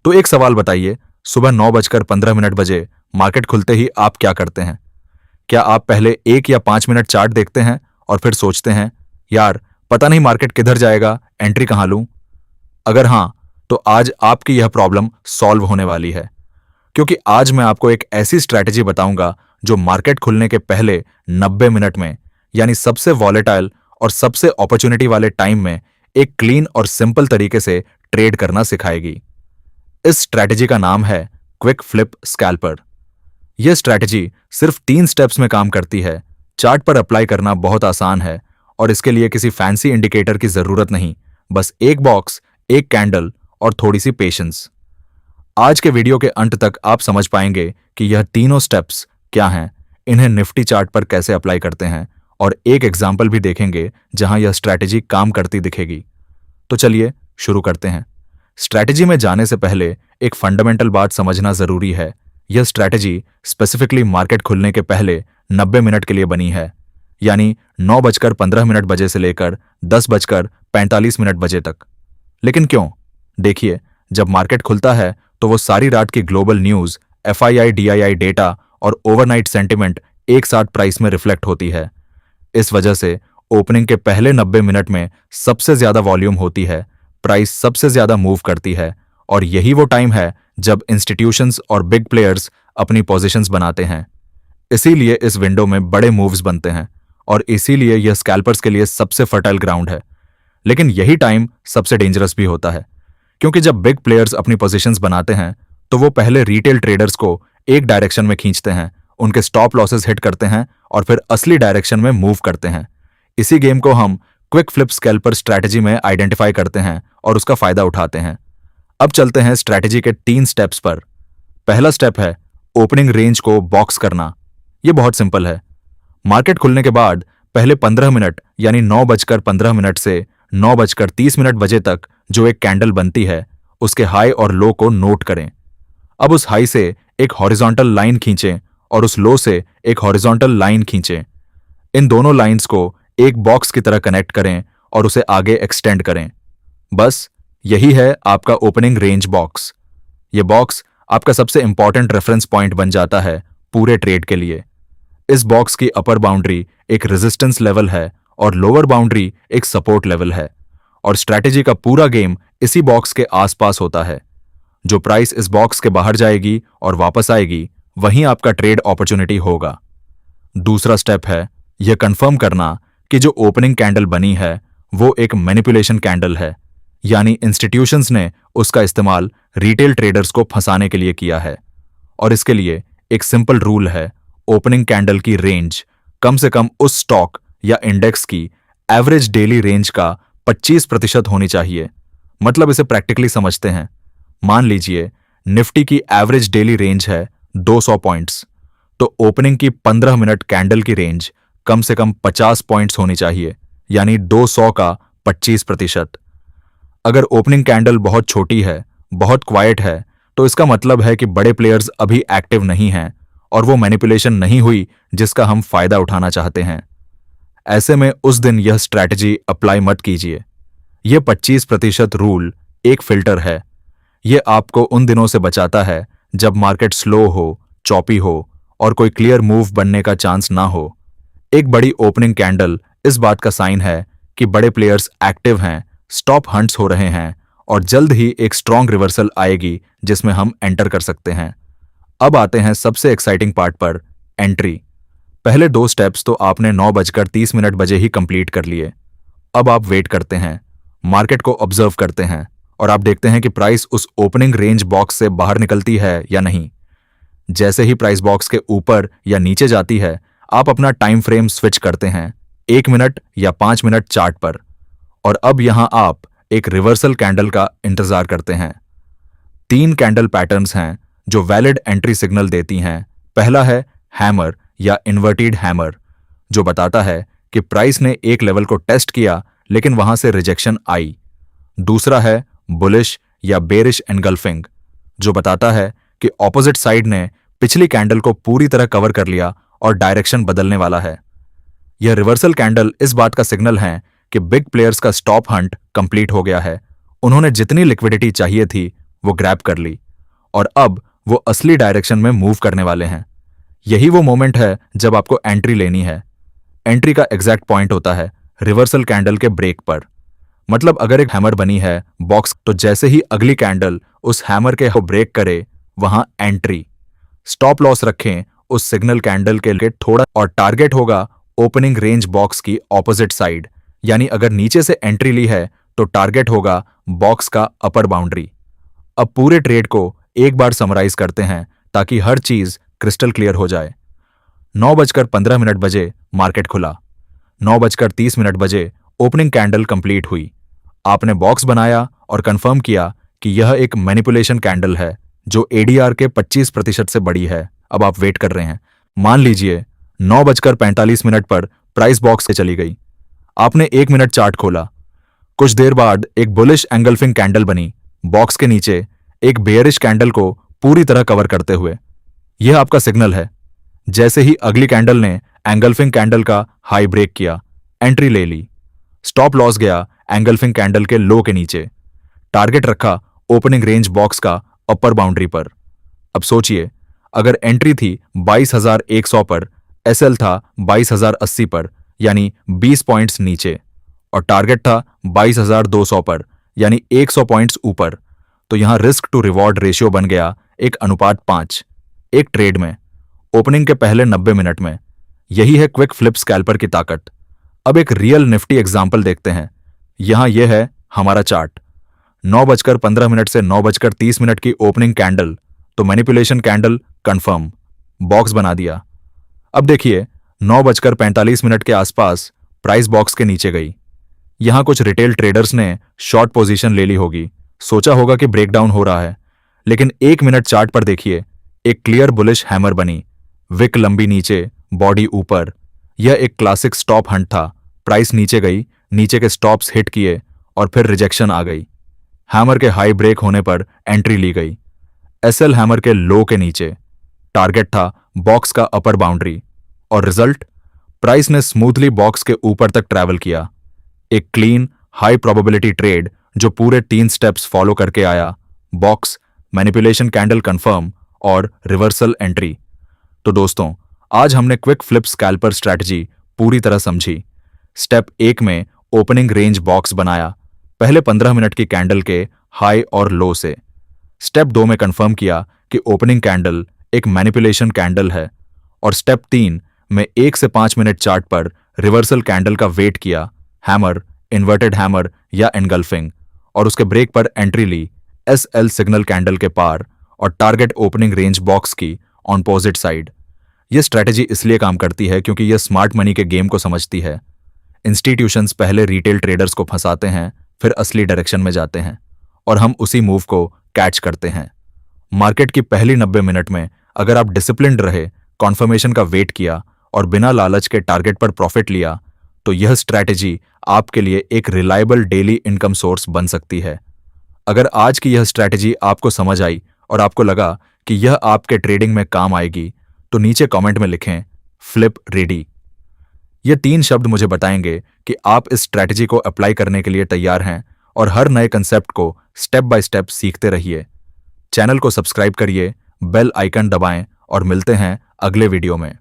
तो एक सवाल बताइए, सुबह 9:15 बजे मार्केट खुलते ही आप क्या करते हैं? क्या आप पहले 1 या 5 मिनट चार्ट देखते हैं और फिर सोचते हैं, यार पता नहीं मार्केट किधर जाएगा, एंट्री कहाँ लूं? अगर हाँ, तो आज आपकी यह प्रॉब्लम सॉल्व होने वाली है, क्योंकि आज मैं आपको एक ऐसी स्ट्रैटेजी बताऊंगा जो मार्केट खुलने के पहले 90 मिनट में, यानी सबसे वॉलेटाइल और सबसे अपॉर्चुनिटी वाले टाइम में एक क्लीन और सिंपल तरीके से ट्रेड करना सिखाएगी। इस स्ट्रैटेजी का नाम है क्विक फ्लिप स्कैल्पर। यह स्ट्रैटेजी सिर्फ 3 स्टेप्स में काम करती है। चार्ट पर अप्लाई करना बहुत आसान है और इसके लिए किसी फैंसी इंडिकेटर की जरूरत नहीं, बस एक बॉक्स, एक कैंडल और थोड़ी सी पेशेंस। आज के वीडियो के अंत तक आप समझ पाएंगे कि यह तीनों स्टेप्स क्या हैं, इन्हें निफ्टी चार्ट पर कैसे अप्लाई करते हैं और एक एग्जाम्पल भी देखेंगे जहां यह स्ट्रैटेजी काम करती दिखेगी। तो चलिए शुरू करते हैं। स्ट्रैटेजी में जाने से पहले एक फंडामेंटल बात समझना जरूरी है। यह स्ट्रैटेजी स्पेसिफिकली मार्केट खुलने के पहले 90 मिनट के लिए बनी है, यानी 9:15 बजे से लेकर 10:45 बजे तक। लेकिन क्यों? देखिए, जब मार्केट खुलता है तो वो सारी रात की global news, FII DII data और ओवरनाइट सेंटिमेंट एक साथ प्राइस में रिफ्लेक्ट होती है। इस वजह से ओपनिंग के पहले 90 मिनट में सबसे ज्यादा वॉल्यूम होती है, प्राइस सबसे ज्यादा मूव करती है और यही वो टाइम है जब इंस्टीट्यूशंस और बिग प्लेयर्स अपनी पोजीशंस बनाते हैं। इसीलिए इस विंडो में बड़े मूव्स बनते हैं और इसीलिए यह स्कैल्पर्स के लिए सबसे फर्टाइल ग्राउंड है। लेकिन यही टाइम सबसे डेंजरस भी होता है, क्योंकि जब बिग प्लेयर्स अपनी पोजीशंस बनाते हैं तो वो पहले रिटेल ट्रेडर्स को एक डायरेक्शन में खींचते हैं, उनके स्टॉप लॉसेस हिट करते हैं और फिर असली डायरेक्शन में मूव करते हैं। इसी गेम को हम क्विक फ्लिप स्कैल्पर स्ट्रैटेजी में आइडेंटिफाई करते हैं और उसका फायदा उठाते हैं। अब चलते हैं स्ट्रैटेजी के 3 स्टेप्स पर। पहला स्टेप है ओपनिंग रेंज को बॉक्स करना। यह बहुत सिंपल है। मार्केट खुलने के बाद पहले 15 मिनट यानी 9:15 से 9:30 बजे तक जो एक कैंडल बनती है, उसके हाई और लो को नोट करें। अब उस हाई से एक हॉरिजॉन्टल लाइन खींचें और उस लो से एक हॉरिजॉन्टल लाइन खींचें। इन दोनों लाइंस को एक बॉक्स की तरह कनेक्ट करें और उसे आगे एक्सटेंड करें। बस यही है आपका ओपनिंग रेंज बॉक्स। यह बॉक्स आपका सबसे इंपॉर्टेंट रेफरेंस पॉइंट बन जाता है पूरे ट्रेड के लिए। इस बॉक्स की अपर बाउंड्री एक रेजिस्टेंस लेवल है और लोअर बाउंड्री एक सपोर्ट लेवल है, और स्ट्रैटेजी का पूरा गेम इसी बॉक्स के आसपास होता है। जो प्राइस इस बॉक्स के बाहर जाएगी और वापस आएगी, वहीं आपका ट्रेड अपॉर्चुनिटी होगा। दूसरा स्टेप है यह कंफर्म करना कि जो ओपनिंग कैंडल बनी है वो एक मैनिपुलेशन कैंडल है, यानी इंस्टीट्यूशंस ने उसका इस्तेमाल रिटेल ट्रेडर्स को फंसाने के लिए किया है। और इसके लिए एक सिंपल रूल है, ओपनिंग कैंडल की रेंज कम से कम उस स्टॉक या इंडेक्स की एवरेज डेली रेंज का 25% होनी चाहिए। मतलब इसे प्रैक्टिकली समझते हैं। मान लीजिए निफ्टी की एवरेज डेली रेंज है 200 पॉइंट्स, तो ओपनिंग की 15 मिनट कैंडल की रेंज कम से कम 50 पॉइंट्स होनी चाहिए, यानी 200 का 25%। अगर ओपनिंग कैंडल बहुत छोटी है, बहुत क्वाइट है, तो इसका मतलब है कि बड़े प्लेयर्स अभी एक्टिव नहीं हैं और वो मैनिपुलेशन नहीं हुई जिसका हम फायदा उठाना चाहते हैं। ऐसे में उस दिन यह स्ट्रैटेजी अप्लाई मत कीजिए। यह 25% रूल एक फिल्टर है। यह आपको उन दिनों से बचाता है जब मार्केट स्लो हो, चॉपी हो और कोई क्लियर मूव बनने का चांस ना हो। एक बड़ी ओपनिंग कैंडल इस बात का साइन है कि बड़े प्लेयर्स एक्टिव हैं, स्टॉप हंट्स हो रहे हैं और जल्द ही एक स्ट्रॉन्ग रिवर्सल आएगी जिसमें हम एंटर कर सकते हैं। अब आते हैं सबसे एक्साइटिंग पार्ट पर, एंट्री। पहले 2 स्टेप्स तो आपने 9:30 बजे ही कंप्लीट कर लिए। अब आप वेट करते हैं, मार्केट को ऑब्जर्व करते हैं और आप देखते हैं कि प्राइस उस ओपनिंग रेंज बॉक्स से बाहर निकलती है या नहीं। जैसे ही प्राइस बॉक्स के ऊपर या नीचे जाती है, आप अपना टाइम फ्रेम स्विच करते हैं 1 मिनट या 5 मिनट चार्ट पर, और अब यहां आप एक रिवर्सल कैंडल का इंतजार करते हैं। 3 कैंडल पैटर्न्स हैं जो वैलिड एंट्री सिग्नल देती हैं। पहला है हैमर या इन्वर्टेड हैमर, जो बताता है कि प्राइस ने एक लेवल को टेस्ट किया लेकिन वहां से रिजेक्शन आई। दूसरा है बुलिश या बेरिश एनगल्फिंग, जो बताता है कि ऑपोजिट साइड ने पिछली कैंडल को पूरी तरह कवर कर लिया और डायरेक्शन बदलने वाला है। यह रिवर्सल कैंडल इस बात का सिग्नल है कि बिग प्लेयर्स का स्टॉप हंट कंप्लीट हो गया है। उन्होंने जितनी लिक्विडिटी चाहिए थी वो ग्रैब कर ली और अब वो असली डायरेक्शन में मूव करने वाले हैं। यही वो मोमेंट है जब आपको एंट्री लेनी है। एंट्री का एग्जैक्ट पॉइंट होता है रिवर्सल कैंडल के ब्रेक पर। मतलब अगर एक हैमर बनी है बॉक्स, तो जैसे ही अगली कैंडल उस हैमर के ब्रेक करे, वहां एंट्री। स्टॉप लॉस रखें उस सिग्नल कैंडल के लिए थोड़ा, और टारगेट होगा ओपनिंग रेंज बॉक्स की ऑपोजिट साइड। यानी अगर नीचे से एंट्री ली है तो टारगेट होगा बॉक्स का अपर बाउंड्री। अब पूरे ट्रेड को एक बार समराइज करते हैं ताकि हर चीज क्रिस्टल क्लियर हो जाए। 9:15 बजे मार्केट खुला। 9:30 बजे ओपनिंग कैंडल कंप्लीट हुई। आपने बॉक्स बनाया और कंफर्म किया कि यह एक मैनिपुलेशन कैंडल है जो एडीआर के 25% से बड़ी है। अब आप वेट कर रहे हैं। मान लीजिए 9:45 पर प्राइस बॉक्स से चली गई। आपने 1 मिनट चार्ट खोला। कुछ देर बाद एक बुलिश एंगल्फिंग कैंडल बनी बॉक्स के नीचे, एक बेयरिश कैंडल को पूरी तरह कवर करते हुए। यह आपका सिग्नल है। जैसे ही अगली कैंडल ने एंगल्फिंग कैंडल का हाई ब्रेक किया, एंट्री ले ली। स्टॉप लॉस गया एंगल्फिंग कैंडल के लो के नीचे। टारगेट रखा ओपनिंग रेंज बॉक्स का अपर बाउंड्री पर। अब सोचिए, अगर एंट्री थी 22,100 पर, एसएल था 22,080 पर, यानी 20 पॉइंट्स नीचे, और टारगेट था 22,200 पर, यानी 100 पॉइंट्स ऊपर, तो यहां रिस्क टू रिवॉर्ड रेशियो बन गया एक अनुपात 5। एक ट्रेड में ओपनिंग के पहले 90 मिनट में। यही है क्विक फ्लिप स्कैल्पर की ताकत। अब एक रियल निफ्टी एग्जाम्पल देखते हैं। यहां यह है हमारा चार्ट। 9:15 से 9:30 की ओपनिंग कैंडल, तो मैनिपुलेशन कैंडल कंफर्म, बॉक्स बना दिया। अब देखिए 9:45 के आसपास प्राइस बॉक्स के नीचे गई। यहां कुछ रिटेल ट्रेडर्स ने शॉर्ट पोजीशन ले ली होगी, सोचा होगा कि ब्रेकडाउन हो रहा है। लेकिन 1 मिनट चार्ट पर देखिए, एक क्लियर बुलिश हैमर बनी, विक लंबी नीचे, बॉडी ऊपर। यह एक क्लासिक स्टॉप हंट था। प्राइस नीचे गई, नीचे के स्टॉप्स हिट किए और फिर रिजेक्शन आ गई। हैमर के हाई ब्रेक होने पर एंट्री ली गई एसएल हैमर के लो के नीचे। टारगेट था बॉक्स का अपर बाउंड्री, और रिजल्ट, प्राइस ने स्मूथली बॉक्स के ऊपर तक ट्रैवल किया। एक क्लीन हाई प्रोबेबिलिटी ट्रेड जो पूरे 3 स्टेप्स फॉलो करके आया: बॉक्स, मैनिपुलेशन कैंडल कंफर्म और रिवर्सल एंट्री। तो दोस्तों, आज हमने क्विक फ्लिप स्कैल्पर स्ट्रैटेजी पूरी तरह समझी। स्टेप 1 में ओपनिंग रेंज बॉक्स बनाया, पहले 15 मिनट की कैंडल के हाई और लो से। स्टेप 2 में कंफर्म किया कि ओपनिंग कैंडल एक मैनिपुलेशन कैंडल है, और स्टेप 3 में 1 से 5 मिनट चार्ट पर रिवर्सल कैंडल का वेट किया, हैमर, इन्वर्टेड हैमर या एनगल्फिंग, और उसके ब्रेक पर एंट्री ली एसएल सिग्नल कैंडल के पार और टारगेट ओपनिंग रेंज बॉक्स की ऑन पोजिट साइड। यह स्ट्रैटेजी इसलिए काम करती है क्योंकि यह स्मार्ट मनी के गेम को समझती है। इंस्टीट्यूशंस पहले रिटेल ट्रेडर्स को फंसाते हैं, फिर असली डायरेक्शन में जाते हैं, और हम उसी मूव को कैच करते हैं। मार्केट की पहली 90 मिनट में अगर आप डिसिप्लिन्ड रहे, कॉन्फर्मेशन का वेट किया और बिना लालच के टारगेट पर प्रॉफिट लिया, तो यह स्ट्रैटेजी आपके लिए एक रिलायबल डेली इनकम सोर्स बन सकती है। अगर आज की यह स्ट्रैटेजी आपको समझ आई और आपको लगा कि यह आपके ट्रेडिंग में काम आएगी, तो नीचे कमेंट में लिखें फ्लिप रेडी। ये 3 शब्द मुझे बताएंगे कि आप इस स्ट्रैटेजी को अप्लाई करने के लिए तैयार हैं, और हर नए कंसेप्ट को स्टेप बाय स्टेप सीखते रहिए। चैनल को सब्सक्राइब करिए, बेल आइकन दबाएं, और मिलते हैं अगले वीडियो में।